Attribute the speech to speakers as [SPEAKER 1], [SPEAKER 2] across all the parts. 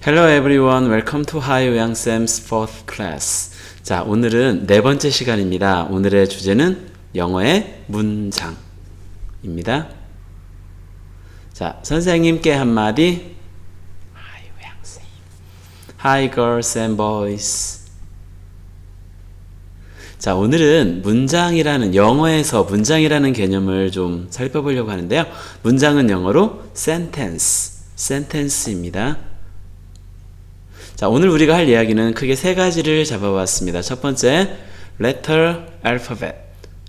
[SPEAKER 1] Hello everyone, welcome to 하이오양 쌤's fourth class. 자, 오늘은 네 번째 시간입니다. 오늘의 주제는 영어의 문장입니다. 자, 선생님께 한마디. 하이오양 쌤. Hi girls and boys. 자, 오늘은 문장이라는, 영어에서 문장이라는 개념을 좀 살펴보려고 하는데요. 문장은 영어로 sentence입니다. 자, 오늘 우리가 할 이야기는 크게 세 가지를 잡아봤습니다. 첫 번째, letter, alphabet.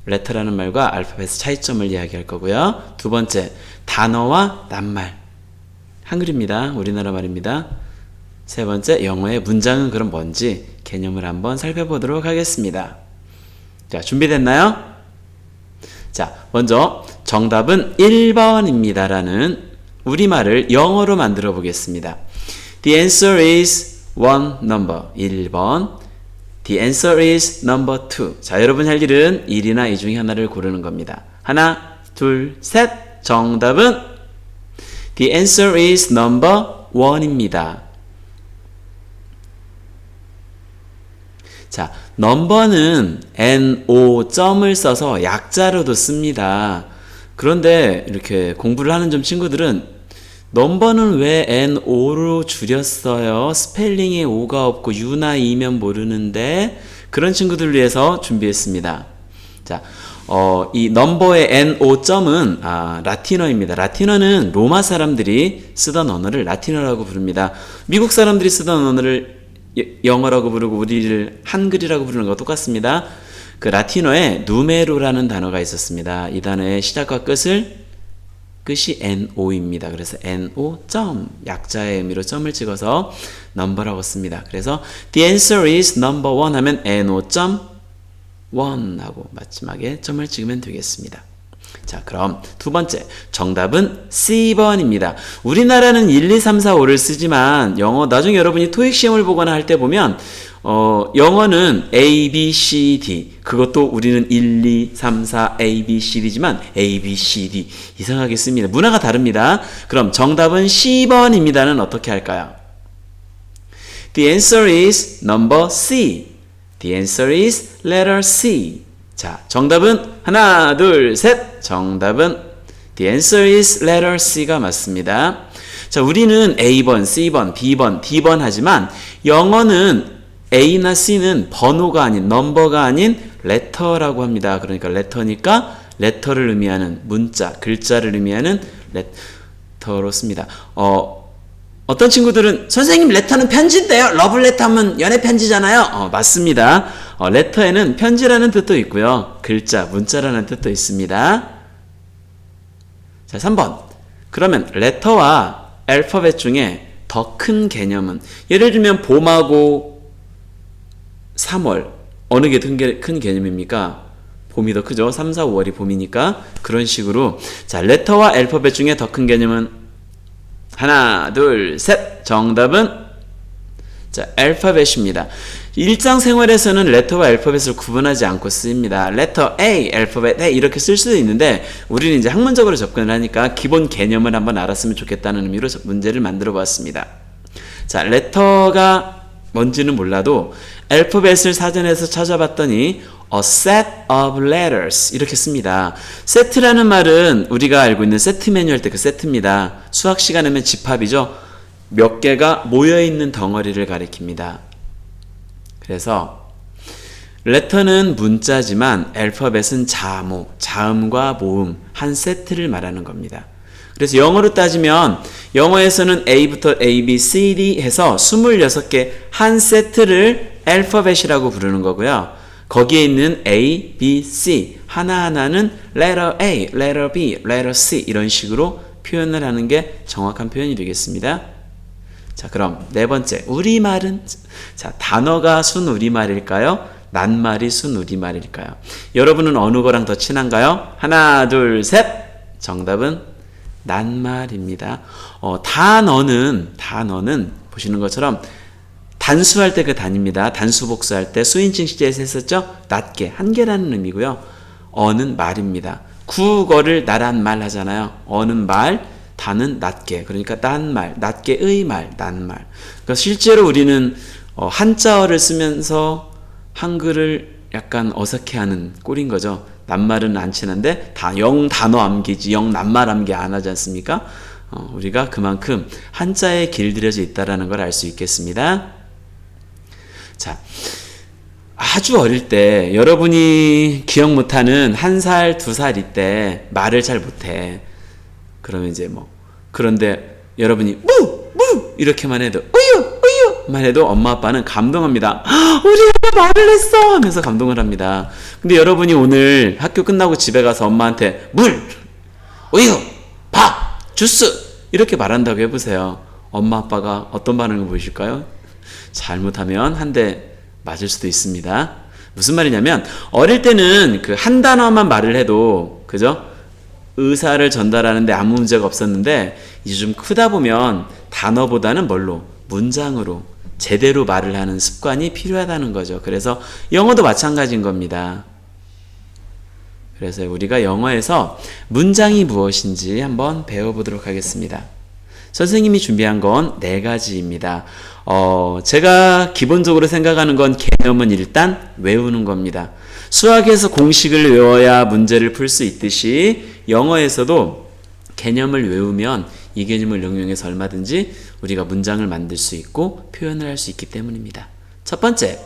[SPEAKER 1] letter라는 말과 알파벳의 차이점을 이야기할 거고요. 두 번째, 단어와 낱말. 한글입니다. 우리나라 말입니다. 세 번째, 영어의 문장은 그럼 뭔지 개념을 한번 살펴보도록 하겠습니다. 자, 준비됐나요? 자, 먼저 정답은 1번입니다. 라는 우리말을 영어로 만들어 보겠습니다. The answer is one number. 1번. The answer is number 2. 자, 여러분 할 일은 1이나 2 중에 하나를 고르는 겁니다. 하나, 둘, 셋. 정답은 The answer is number 1입니다. 자, 넘버는 NO 점을 써서 약자로도 씁니다. 그런데 이렇게 공부를 하는 좀 친구들은 넘버는 왜 NO로 줄였어요? 스펠링에 O가 없고 U나 E면 모르는데, 그런 친구들을 위해서 준비했습니다. 자, 이 넘버의 NO 점은 라틴어입니다. 라틴어는 로마 사람들이 쓰던 언어를 라틴어라고 부릅니다. 미국 사람들이 쓰던 언어를 영어라고 부르고 우리를 한글이라고 부르는 것과 똑같습니다. 그 라틴어에 누메로라는 단어가 있었습니다. 이 단어의 시작과 끝이 NO입니다. 그래서 NO 점, 약자의 의미로 점을 찍어서 number라고 씁니다. 그래서 the answer is number 1 하면 NO 점 1 하고 마지막에 점을 찍으면 되겠습니다. 자, 그럼 두 번째, 정답은 C번입니다. 우리나라는 1, 2, 3, 4, 5를 쓰지만 영어, 나중에 여러분이 토익 시험을 보거나 할 때 보면 영어는 A, B, C, D. 그것도 우리는 1, 2, 3, 4, A, B, C, D지만 A, B, C, D 이상하게 씁니다. 문화가 다릅니다. 그럼 정답은 C번입니다는 어떻게 할까요? The answer is number C. The answer is letter C. 자, 정답은 하나, 둘, 셋. 정답은 The answer is letter C가 맞습니다. 자, 우리는 A번, C번, B번, D번 하지만 영어는 A나 C는 번호가 아닌, 넘버가 아닌 letter라고 합니다. 그러니까 letter니까 letter를 의미하는 문자, 글자를 의미하는 letter로 씁니다. 어떤 친구들은 선생님 letter는 편지인데요. 러블레터 하면 연애 편지잖아요. 맞습니다. letter에는 편지라는 뜻도 있고요. 글자, 문자라는 뜻도 있습니다. 자, 3번. 그러면 letter와 알파벳 중에 더 큰 개념은, 예를 들면 봄하고 3월 어느 게 큰 개념입니까? 봄이 더 크죠. 3, 4, 5월이 봄이니까. 그런 식으로 자, letter와 알파벳 중에 더 큰 개념은 하나, 둘, 셋. 정답은 자, 알파벳입니다. 일상생활에서는 letter와 알파벳을 구분하지 않고 쓰입니다. letter A, 알파벳 A 이렇게 쓸 수도 있는데 우리는 이제 학문적으로 접근을 하니까 기본 개념을 한번 알았으면 좋겠다는 의미로 문제를 만들어 보았습니다. 자, letter가 뭔지는 몰라도 알파벳을 사전에서 찾아봤더니 a set of letters 이렇게 씁니다. set라는 말은 우리가 알고 있는 세트 메뉴 할 때 그 세트입니다. 수학 시간에는 집합이죠. 몇 개가 모여있는 덩어리를 가리킵니다. 그래서 letter는 문자지만 알파벳은 자모, 자음과 모음 한 세트를 말하는 겁니다. 그래서 영어로 따지면 영어에서는 A부터 A, B, C, D 해서 26개 한 세트를 알파벳이라고 부르는 거고요. 거기에 있는 A, B, C 하나하나는 letter A, letter B, letter C 이런 식으로 표현을 하는 게 정확한 표현이 되겠습니다. 자, 그럼 네 번째, 우리말은 자, 단어가 순우리말일까요? 낱말이 순우리말일까요? 여러분은 어느 거랑 더 친한가요? 하나, 둘, 셋. 정답은 낱말입니다. 단어는 보시는 것처럼 단수할 때 그 단입니다. 단수 복수할 때 수인칭 시제에서 했었죠? 낮게, 한 개라는 의미고요. 어는 말입니다. 국어를 나란 말 하잖아요. 어는 말, 다는 낮게. 그러니까 낱말, 낮게의 말, 낱말. 그러니까 실제로 우리는 한자어를 쓰면서 한글을 약간 어색해하는 꼴인 거죠. 낱말은 안 친한데 다 영 단어 암기지 영 낱말 암기 안 하지 않습니까? 우리가 그만큼 한자에 길들여져 있다는 걸 알 수 있겠습니다. 자, 아주 어릴 때 여러분이 기억 못하는 1살, 2살일 때 말을 잘 못해. 그러면 이제 그런데 여러분이 무 이렇게만 해도 우유만 해도 엄마 아빠는 감동합니다. 우리 애가 말을 했어 하면서 감동을 합니다. 근데 여러분이 오늘 학교 끝나고 집에 가서 엄마한테 물, 우유, 밥, 주스 이렇게 말한다고 해보세요. 엄마 아빠가 어떤 반응을 보이실까요? 잘못하면 한 대 맞을 수도 있습니다. 무슨 말이냐면 어릴 때는 그 한 단어만 말을 해도 그죠? 의사를 전달하는데 아무 문제가 없었는데 이제 좀 크다 보면 단어보다는 뭘로? 문장으로 제대로 말을 하는 습관이 필요하다는 거죠. 그래서 영어도 마찬가지인 겁니다. 그래서 우리가 영어에서 문장이 무엇인지 한번 배워보도록 하겠습니다. 선생님이 준비한 건 4가지입니다. 제가 기본적으로 생각하는 건 개념은 일단 외우는 겁니다. 수학에서 공식을 외워야 문제를 풀 수 있듯이 영어에서도 개념을 외우면 이 개념을 응용해서 얼마든지 우리가 문장을 만들 수 있고 표현을 할 수 있기 때문입니다. 첫 번째,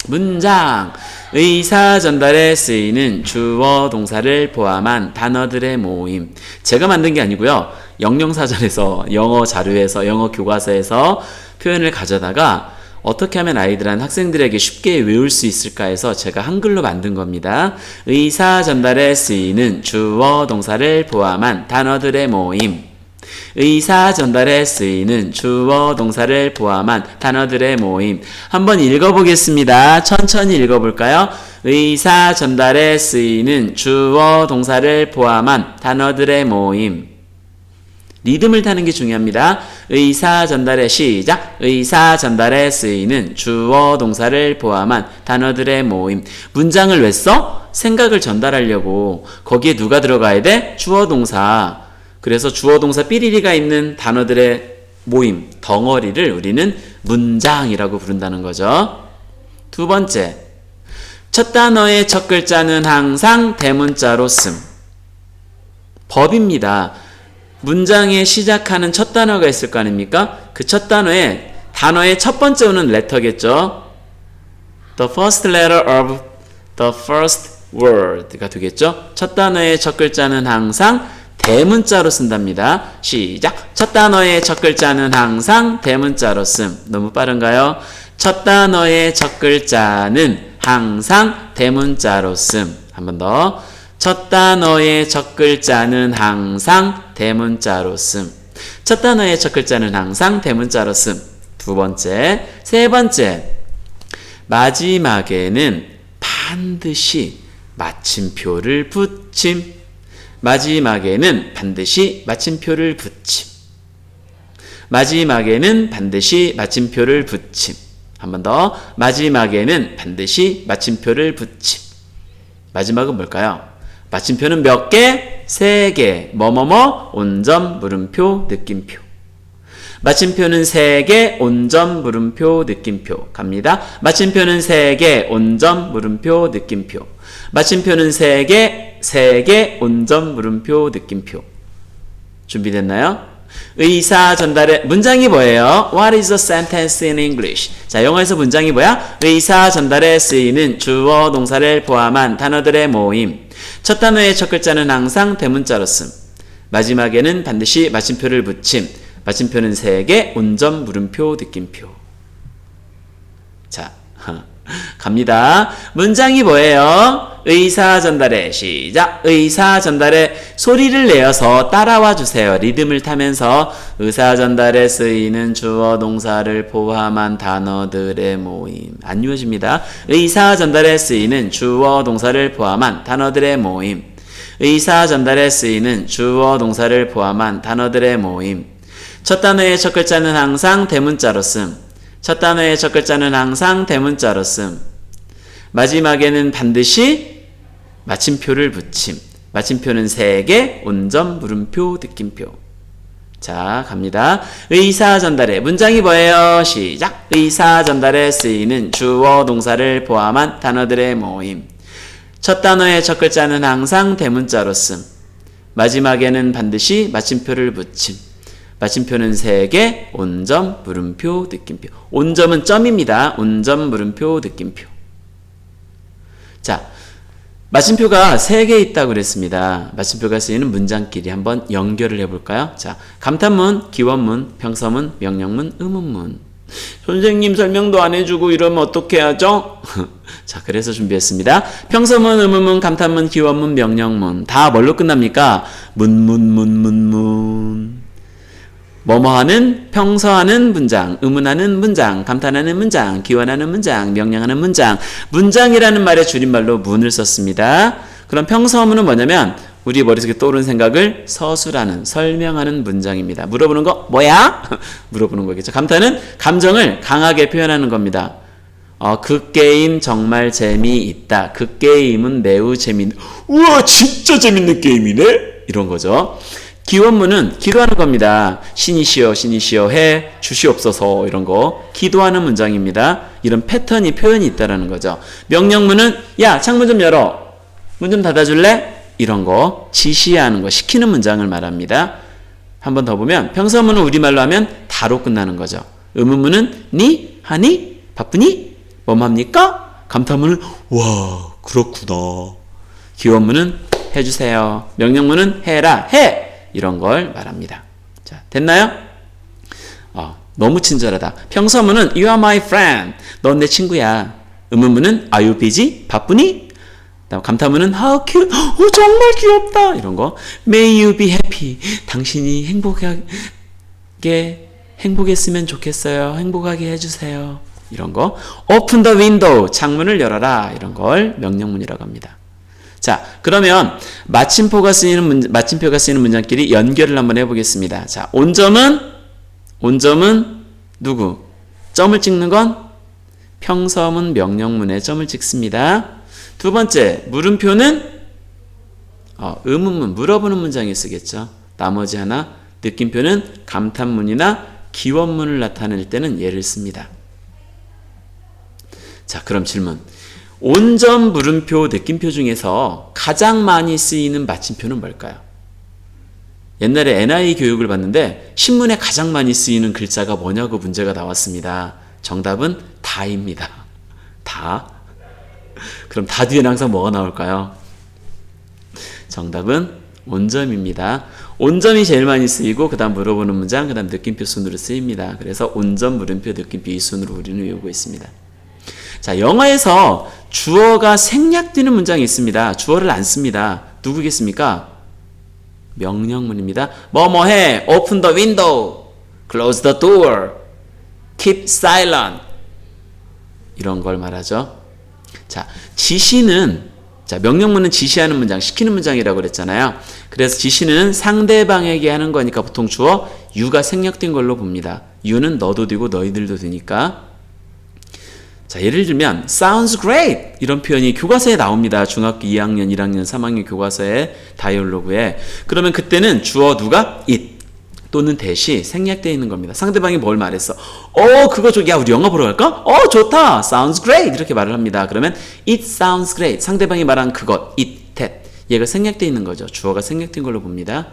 [SPEAKER 1] 문장. 의사 전달에 쓰이는 주어 동사를 포함한 단어들의 모임. 제가 만든 게 아니고요. 영영사전에서 영어 자료에서 영어 교과서에서 표현을 가져다가 어떻게 하면 아이들한 학생들에게 쉽게 외울 수 있을까 해서 제가 한글로 만든 겁니다. 의사 전달에 쓰이는 주어 동사를 포함한 단어들의 모임. 의사 전달에 쓰이는 주어 동사를 포함한 단어들의 모임. 한번 읽어보겠습니다. 천천히 읽어볼까요? 의사 전달에 쓰이는 주어 동사를 포함한 단어들의 모임. 리듬을 타는 게 중요합니다. 의사 전달에 시작. 의사 전달에 쓰이는 주어 동사를 포함한 단어들의 모임. 문장을 왜 써? 생각을 전달하려고. 거기에 누가 들어가야 돼? 주어 동사. 그래서 주어 동사 삐리리가 있는 단어들의 모임, 덩어리를 우리는 문장이라고 부른다는 거죠. 두 번째, 첫 단어의 첫 글자는 항상 대문자로 씀. 법입니다. 문장에 시작하는 첫 단어가 있을 거 아닙니까? 그 첫 단어의 첫 번째 오는 레터겠죠. The first letter of the first word가 되겠죠. 첫 단어의 첫 글자는 항상 대문자로 쓴답니다. 시작. 첫 단어의 첫 글자는 항상 대문자로 씀. 너무 빠른가요? 첫 단어의 첫 글자는 항상 대문자로 씀. 한 번 더. 첫 단어의 첫 글자는 항상 대문자로 씀. 첫 단어의 첫 글자는 항상 대문자로 씀. 두 번째. 세 번째. 마지막에는 반드시 마침표를 붙임. 마지막에는 반드시 마침표를 붙임. 마지막에는 반드시 마침표를 붙임. 한 번 더. 마지막에는 반드시 마침표를 붙임. 마지막은 뭘까요? 마침표는 몇 개? 3개. 뭐뭐뭐, 온점, 물음표, 느낌표. 마침표는 3개, 온점, 물음표, 느낌표. 갑니다. 마침표는 3개, 온점, 물음표, 느낌표. 마침표는 3개, 온점, 물음표, 느낌표. 준비됐나요? 의사 전달의 문장이 뭐예요? What is a sentence in English? 자, 영어에서 문장이 뭐야? 의사 전달에 쓰이는 주어 동사를 포함한 단어들의 모임. 첫 단어의 첫 글자는 항상 대문자로 씀. 마지막에는 반드시 마침표를 붙임. 마침표는 3개, 온점, 물음표, 느낌표. 자, 갑니다. 문장이 뭐예요? 의사 전달에 시작. 의사 전달에 소리를 내어서 따라와 주세요. 리듬을 타면서 의사 전달에 쓰이는 주어 동사를 포함한 단어들의 모임. 안 이어집니다. 의사 전달에 쓰이는 주어 동사를 포함한 단어들의 모임. 의사 전달에 쓰이는 주어 동사를 포함한 단어들의 모임. 첫 단어의 첫 글자는 항상 대문자로 씀. 첫 단어의 첫 글자는 항상 대문자로 씀. 마지막에는 반드시 마침표를 붙임. 마침표는 3개, 온점, 물음표, 느낌표. 자, 갑니다. 의사 전달에 문장이 뭐예요? 시작. 의사 전달에 쓰이는 주어 동사를 포함한 단어들의 모임. 첫 단어의 첫 글자는 항상 대문자로 씀. 마지막에는 반드시 마침표를 붙임. 마침표는 3개, 온점, 물음표, 느낌표. 온점은 점입니다. 온점, 물음표, 느낌표. 자, 마침표가 3개 있다고 그랬습니다. 마침표가 쓰이는 문장끼리 한번 연결을 해볼까요? 자, 감탄문, 기원문, 평서문, 명령문, 의문문. 선생님 설명도 안 해주고 이러면 어떻게 하죠? 자, 그래서 준비했습니다. 평서문, 의문문, 감탄문, 기원문, 명령문. 다 뭘로 끝납니까? 문. 뭐뭐하는, 평서하는 문장, 의문하는 문장, 감탄하는 문장, 기원하는 문장, 명령하는 문장. 문장이라는 말의 줄임말로 문을 썼습니다. 그럼 평서문은 뭐냐면 우리 머릿속에 떠오르는 생각을 서술하는, 설명하는 문장입니다. 물어보는 거 뭐야? 물어보는 거겠죠. 감탄은 감정을 강하게 표현하는 겁니다. 그 게임 정말 재미있다. 그 게임은 매우 재밌는. 우와, 진짜 재밌는 게임이네? 이런 거죠. 기원문은 기도하는 겁니다. 신이시여 해 주시옵소서. 이런 거 기도하는 문장입니다. 이런 패턴이 표현이 있다라는 거죠. 명령문은 야, 창문 좀 열어. 문 좀 닫아줄래? 이런 거 지시하는 거, 시키는 문장을 말합니다. 한 번 더 보면 평서문은 우리말로 하면 다로 끝나는 거죠. 의문문은 니? 하니? 바쁘니? 뭐합니까? 감탄문은 와, 그렇구나. 기원문은 해주세요. 명령문은 해라, 해! 이런 걸 말합니다. 자, 됐나요? 너무 친절하다. 평서문은 You are my friend. 넌 내 친구야. 의문문은 Are you busy? 바쁘니? 감탄문은 How cute? 정말 귀엽다. 이런 거. May you be happy. 당신이 행복했으면 좋겠어요. 행복하게 해주세요. 이런 거. Open the window. 창문을 열어라. 이런 걸 명령문이라고 합니다. 자, 그러면 마침표가 쓰이는 문장끼리 연결을 한번 해보겠습니다. 자, 온점은 누구? 점을 찍는 건 평서문, 명령문에 점을 찍습니다. 두 번째, 물음표는 의문문, 물어보는 문장에 쓰겠죠. 나머지 하나, 느낌표는 감탄문이나 기원문을 나타낼 때는 얘를 씁니다. 자, 그럼 질문. 온점, 물음표, 느낌표 중에서 가장 많이 쓰이는 마침표는 뭘까요? 옛날에 NI 교육을 봤는데 신문에 가장 많이 쓰이는 글자가 뭐냐고 문제가 나왔습니다. 정답은 다입니다. 다. 그럼 다 뒤에는 항상 뭐가 나올까요? 정답은 온점입니다. 온점이 제일 많이 쓰이고 그 다음 물어보는 문장, 그 다음 느낌표 순으로 쓰입니다. 그래서 온점, 물음표, 느낌표 이 순으로 우리는 외우고 있습니다. 자, 영어에서 주어가 생략되는 문장이 있습니다. 주어를 안 씁니다. 누구겠습니까? 명령문입니다. 뭐뭐해, open the window, close the door, keep silent. 이런 걸 말하죠. 자, 명령문은 지시하는 문장, 시키는 문장이라고 그랬잖아요. 그래서 지시는 상대방에게 하는 거니까 보통 주어 you가 생략된 걸로 봅니다. you는 너도 되고 너희들도 되니까. 자, 예를 들면 sounds great 이런 표현이 교과서에 나옵니다. 중학교 2학년, 1학년, 3학년 교과서에 다이얼로그에. 그러면 그때는 주어 누가? it 또는 that이 생략되어 있는 겁니다. 상대방이 뭘 말했어? 그거 야, 우리 영화 보러 갈까? 좋다. sounds great 이렇게 말을 합니다. 그러면 it sounds great. 상대방이 말한 그것, it, that. 얘가 생략되어 있는 거죠. 주어가 생략된 걸로 봅니다.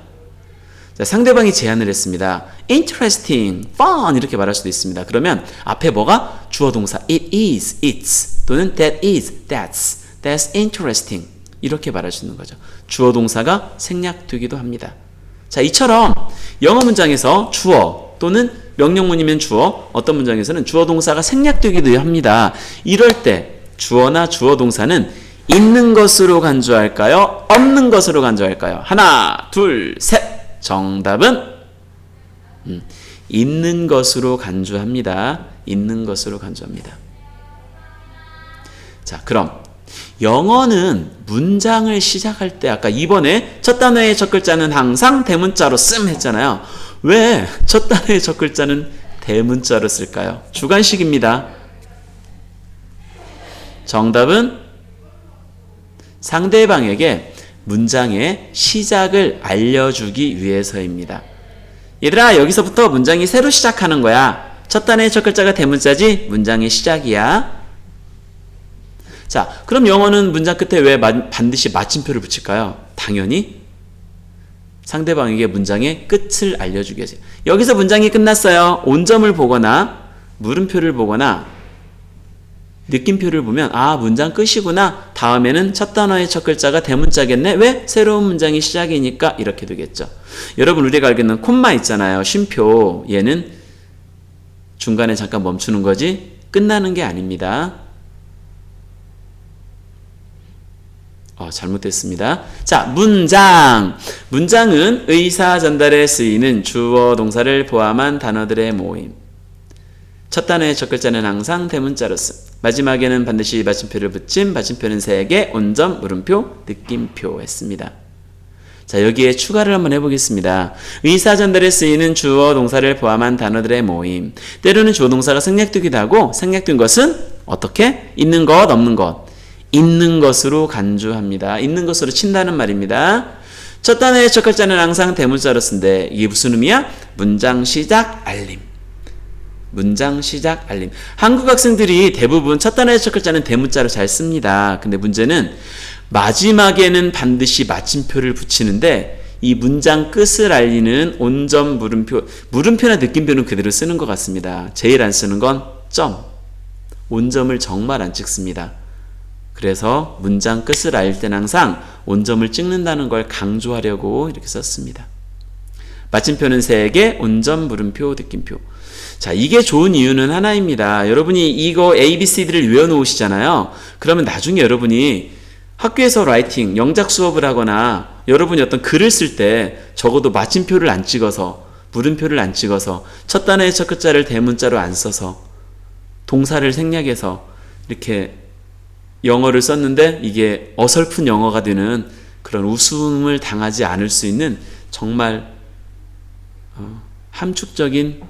[SPEAKER 1] 자, 상대방이 제안을 했습니다. interesting, fun 이렇게 말할 수도 있습니다. 그러면 앞에 뭐가? 주어 동사 it is, it's 또는 that is, that's interesting 이렇게 말할 수 있는 거죠. 주어 동사가 생략되기도 합니다. 자, 이처럼 영어 문장에서 주어 또는 명령문이면 주어, 어떤 문장에서는 주어 동사가 생략되기도 합니다. 이럴 때 주어나 주어 동사는 있는 것으로 간주할까요? 없는 것으로 간주할까요? 하나, 둘, 셋. 정답은 있는 것으로 간주합니다. 있는 것으로 간주합니다. 자, 그럼 영어는 문장을 시작할 때 아까 2번에 첫 단어의 첫 글자는 항상 대문자로 씀 했잖아요. 왜 첫 단어의 첫 글자는 대문자로 쓸까요? 주관식입니다. 정답은 상대방에게 문장의 시작을 알려주기 위해서입니다. 얘들아, 여기서부터 문장이 새로 시작하는 거야. 첫 단어의 첫 글자가 대문자지 문장의 시작이야. 자, 그럼 영어는 문장 끝에 왜 반드시 마침표를 붙일까요? 당연히 상대방에게 문장의 끝을 알려주기 위해서. 여기서 문장이 끝났어요. 온점을 보거나 물음표를 보거나 느낌표를 보면 아, 문장 끝이구나. 다음에는 첫 단어의 첫 글자가 대문자겠네. 왜? 새로운 문장이 시작이니까 이렇게 되겠죠. 여러분, 우리가 알고 있는 콤마 있잖아요. 쉼표. 얘는 중간에 잠깐 멈추는 거지 끝나는 게 아닙니다. 잘못됐습니다. 자, 문장. 문장은 의사 전달에 쓰이는 주어 동사를 포함한 단어들의 모임. 첫 단어의 첫 글자는 항상 대문자로 쓴. 마지막에는 반드시 마침표를 붙임. 마침표는 3개, 온점, 물음표, 느낌표 했습니다. 자, 여기에 추가를 한번 해보겠습니다. 의사 전달에 쓰이는 주어 동사를 포함한 단어들의 모임. 때로는 주어 동사가 생략되기도 하고, 생략된 것은 어떻게? 있는 것, 없는 것. 있는 것으로 간주합니다. 있는 것으로 친다는 말입니다. 첫 단어의 첫 글자는 항상 대문자로 쓴데 이게 무슨 의미야? 문장 시작 알림. 문장 시작 알림. 한국 학생들이 대부분 첫 단어의 첫 글자는 대문자로 잘 씁니다. 근데 문제는 마지막에는 반드시 마침표를 붙이는데 이 문장 끝을 알리는 온점, 물음표, 물음표나 느낌표는 그대로 쓰는 것 같습니다. 제일 안 쓰는 건 점. 온점을 정말 안 찍습니다. 그래서 문장 끝을 알릴 때는 항상 온점을 찍는다는 걸 강조하려고 이렇게 썼습니다. 마침표는 3개, 온점, 물음표, 느낌표. 자, 이게 좋은 이유는 하나입니다. 여러분이 이거 ABCD를 외워놓으시잖아요. 그러면 나중에 여러분이 학교에서 라이팅, 영작 수업을 하거나 여러분이 어떤 글을 쓸 때 적어도 마침표를 안 찍어서, 물음표를 안 찍어서, 첫 단어의 첫 글자를 대문자로 안 써서, 동사를 생략해서 이렇게 영어를 썼는데 이게 어설픈 영어가 되는 그런 웃음을 당하지 않을 수 있는 정말 함축적인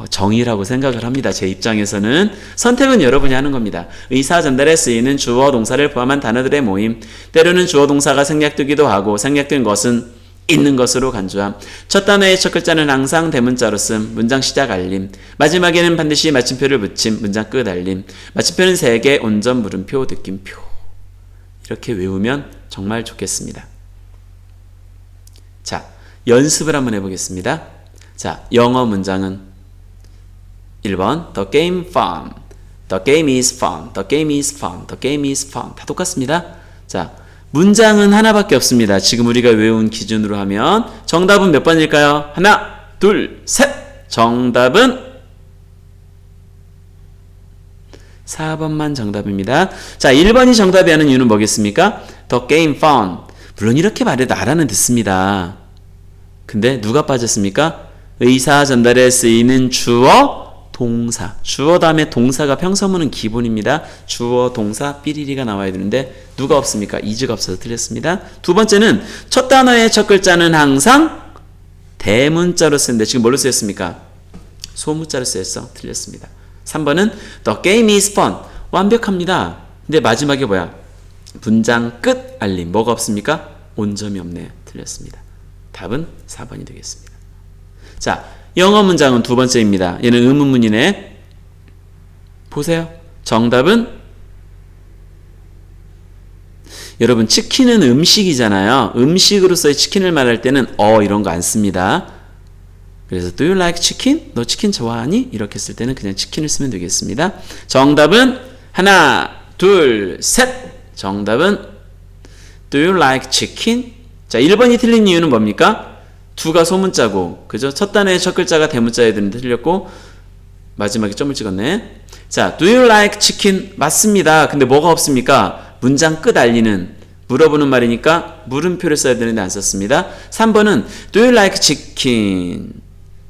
[SPEAKER 1] 정의라고 생각을 합니다. 제 입장에서는. 선택은 여러분이 하는 겁니다. 의사 전달에 쓰이는 주어 동사를 포함한 단어들의 모임. 때로는 주어 동사가 생략되기도 하고 생략된 것은 있는 것으로 간주함. 첫 단어의 첫 글자는 항상 대문자로 쓴. 문장 시작 알림. 마지막에는 반드시 마침표를 붙임. 문장 끝 알림. 마침표는 3개, 온점, 물음표, 느낌표. 이렇게 외우면 정말 좋겠습니다. 자, 연습을 한번 해보겠습니다. 자, 영어 문장은 1번 The game fun. The game is fun. The game is fun. The game is fun. 다 똑같습니다. 자, 문장은 하나밖에 없습니다. 지금 우리가 외운 기준으로 하면 정답은 몇 번일까요? 하나, 둘, 셋. 정답은 4번만 정답입니다. 자, 1번이 정답이 하는 이유는 뭐겠습니까? The game fun. 물론 이렇게 말해도 알아는 듣습니다. 근데 누가 빠졌습니까? 의사 전달에 쓰이는 주어 동사. 주어 다음에 동사가 평서문은 기본입니다. 주어 동사 삐리리가 나와야 되는데 누가 없습니까? is가 없어서 틀렸습니다. 두 번째는 첫 단어의 첫 글자는 항상 대문자로 쓰는데 지금 뭘로 쓰였습니까? 소문자로 쓰였어. 틀렸습니다. 3번은 The game is fun. 완벽합니다. 근데 마지막에 뭐야? 문장 끝 알림. 뭐가 없습니까? 온점이 없네요. 틀렸습니다. 답은 4번이 되겠습니다. 자, 영어 문장은 두 번째입니다. 얘는 의문문이네. 보세요. 정답은 여러분 치킨은 음식이잖아요. 음식으로서의 치킨을 말할 때는 이런 거 안 씁니다. 그래서 Do you like chicken? 너 치킨 좋아하니? 이렇게 쓸 때는 그냥 치킨을 쓰면 되겠습니다. 정답은 하나, 둘, 셋. 정답은 Do you like chicken? 자, 1번이 틀린 이유는 뭡니까? 두가 소문자고, 그죠? 첫 단어의 첫 글자가 대문자여야 되는데 틀렸고, 마지막에 점을 찍었네. 자, do you like chicken? 맞습니다. 근데 뭐가 없습니까? 문장 끝 알리는, 물어보는 말이니까 물음표를 써야 되는데 안 썼습니다. 3번은 do you like chicken?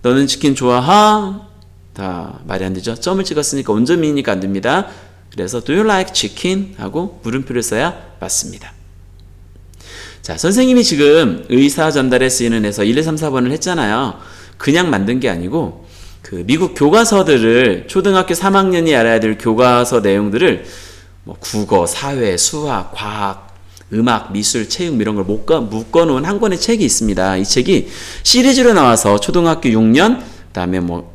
[SPEAKER 1] 너는 치킨 좋아하? 다 말이 안 되죠? 점을 찍었으니까 온점이니까 안 됩니다. 그래서 do you like chicken? 하고 물음표를 써야 맞습니다. 자, 선생님이 지금 의사 전달에 쓰이는 에서 1, 2, 3, 4번을 했잖아요. 그냥 만든 게 아니고 그 미국 교과서들을 초등학교 3학년이 알아야 될 교과서 내용들을 뭐 국어, 사회, 수학, 과학, 음악, 미술, 체육 이런 걸 묶어놓은 한 권의 책이 있습니다. 이 책이 시리즈로 나와서 초등학교 6년, 그다음에 뭐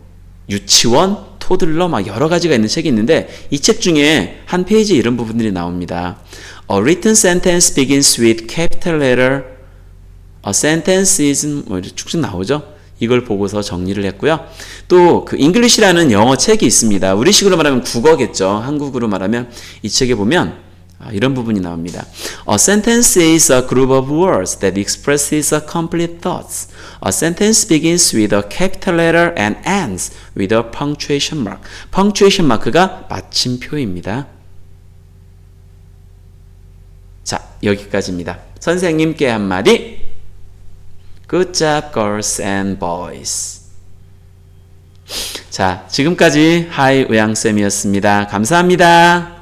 [SPEAKER 1] 유치원, 토들러 막 여러 가지가 있는 책이 있는데 이 책 중에 한 페이지에 이런 부분들이 나옵니다. A written sentence begins with capital letter. A sentence is 뭐 쭉쭉 나오죠. 이걸 보고서 정리를 했고요. 또 그 잉글리시라는 영어 책이 있습니다. 우리식으로 말하면 국어겠죠. 한국으로 말하면 이 책에 보면 이런 부분이 나옵니다. A sentence is a group of words that expresses a complete thoughts. A sentence begins with a capital letter and ends with a punctuation mark. punctuation mark가 마침표입니다. 자, 여기까지입니다. 선생님께 한마디. Good job, girls and boys. 자, 지금까지 하이 의양쌤이었습니다. 감사합니다.